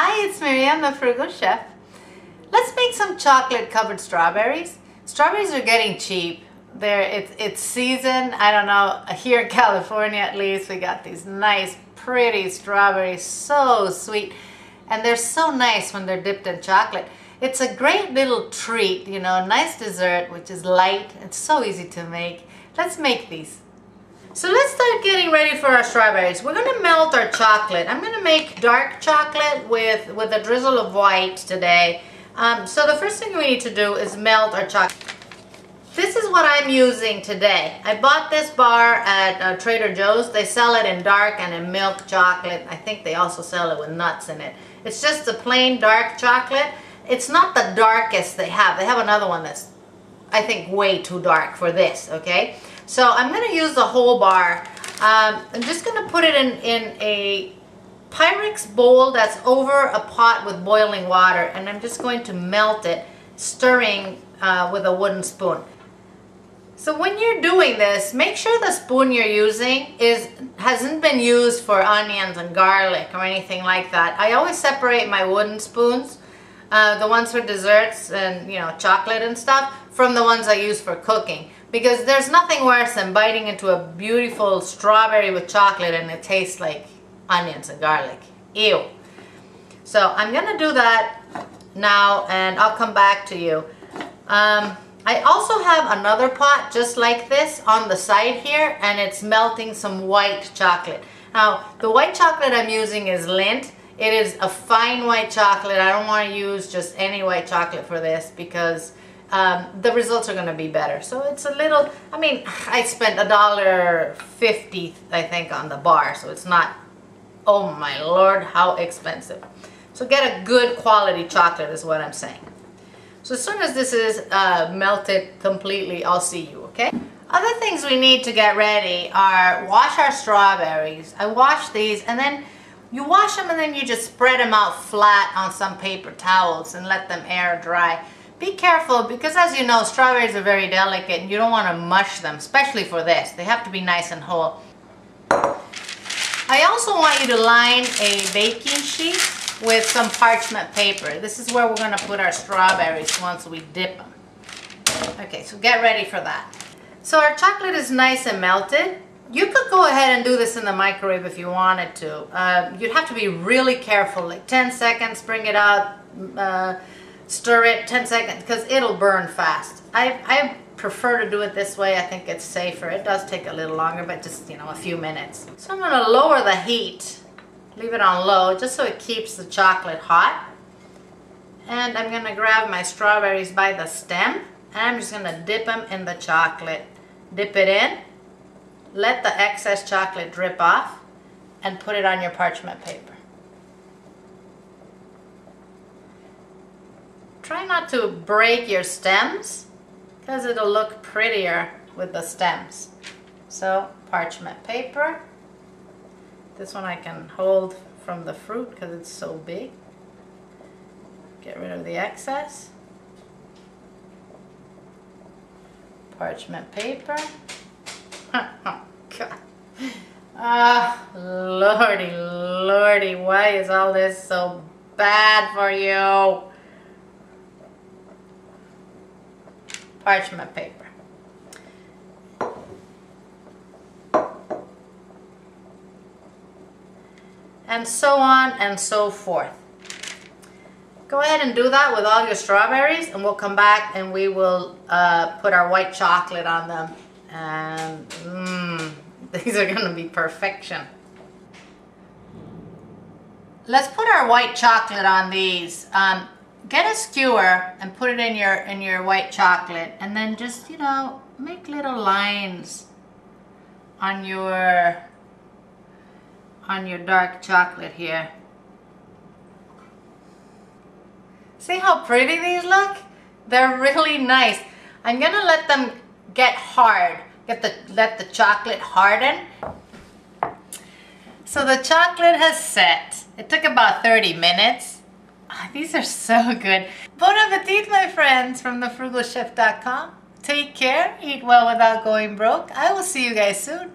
Hi, it's Miriam, the Frugal Chef. Let's make some chocolate covered strawberries. Strawberries are getting cheap. It's season. I don't know, here in California at least, we got these nice, pretty strawberries, so sweet. And they're so nice when they're dipped in chocolate. It's a great little treat, you know, nice dessert, which is light. It's so easy to make. Let's make these. So let's start getting ready for our strawberries. We're gonna melt our chocolate. I'm gonna make dark chocolate with a drizzle of white today. So the first thing we need to do is melt our chocolate. This is what I'm using today. I bought this bar at Trader Joe's. They sell it in dark and in milk chocolate. I think they also sell it with nuts in it. It's just a plain dark chocolate. It's not the darkest they have. They have another one that's, I think, way too dark for this, okay? So I'm going to use the whole bar. I'm just going to put it in a pyrex bowl that's over a pot with boiling water, and I'm just going to melt it, stirring with a wooden spoon. So when you're doing this, make sure the spoon you're using hasn't been used for onions and garlic or anything like that. I always separate my wooden spoons, the ones for desserts and, you know, chocolate and stuff, from the ones I use for cooking. Because there's nothing worse than biting into a beautiful strawberry with chocolate and it tastes like onions and garlic. Ew. So I'm gonna do that now and I'll come back to you. I also have another pot just like this on the side here, and it's melting some white chocolate. Now, the white chocolate I'm using is Lindt. It is a fine white chocolate. I don't want to use just any white chocolate for this because the results are going to be better. So it's a little, I mean, I spent $1.50 I think on the bar, so it's not, oh my Lord, how expensive. So get a good quality chocolate is what I'm saying. So as soon as this is melted completely, I'll see you, okay? Other things we need to get ready are wash our strawberries. I wash these, and then you wash them and then you just spread them out flat on some paper towels and let them air dry. Be careful because, as you know, strawberries are very delicate and you don't want to mush them, especially for this. They have to be nice and whole. I also want you to line a baking sheet with some parchment paper. This is where we're going to put our strawberries once we dip them. Okay, so get ready for that. So our chocolate is nice and melted. You could go ahead and do this in the microwave if you wanted to. You'd have to be really careful, like 10 seconds, bring it out, stir it, 10 seconds, because it'll burn fast. I prefer to do it this way. I think it's safer. It does take a little longer, but just, you know, a few minutes. So I'm going to lower the heat. Leave it on low just so it keeps the chocolate hot. And I'm going to grab my strawberries by the stem and I'm just going to dip them in the chocolate. Dip it in, let the excess chocolate drip off, and put it on your parchment paper. Try not to break your stems because it'll look prettier with the stems. So parchment paper. This one I can hold from the fruit because it's so big. Get rid of the excess. Parchment paper. Oh, God. Ah, Lordy, Lordy, why is all this so bad for you? Parchment paper. And so on and so forth. Go ahead and do that with all your strawberries and we'll come back and we will put our white chocolate on them. And these are going to be perfection. Let's put our white chocolate on these. Get a skewer and put it in your white chocolate, and then just, you know, make little lines on your dark chocolate here. See how pretty these look? They're really nice. I'm gonna let them get hard. Let the chocolate harden. So the chocolate has set. It took about 30 minutes. Oh, these are so good. Bon appetit, my friends, from thefrugalchef.com. Take care, eat well without going broke. I will see you guys soon.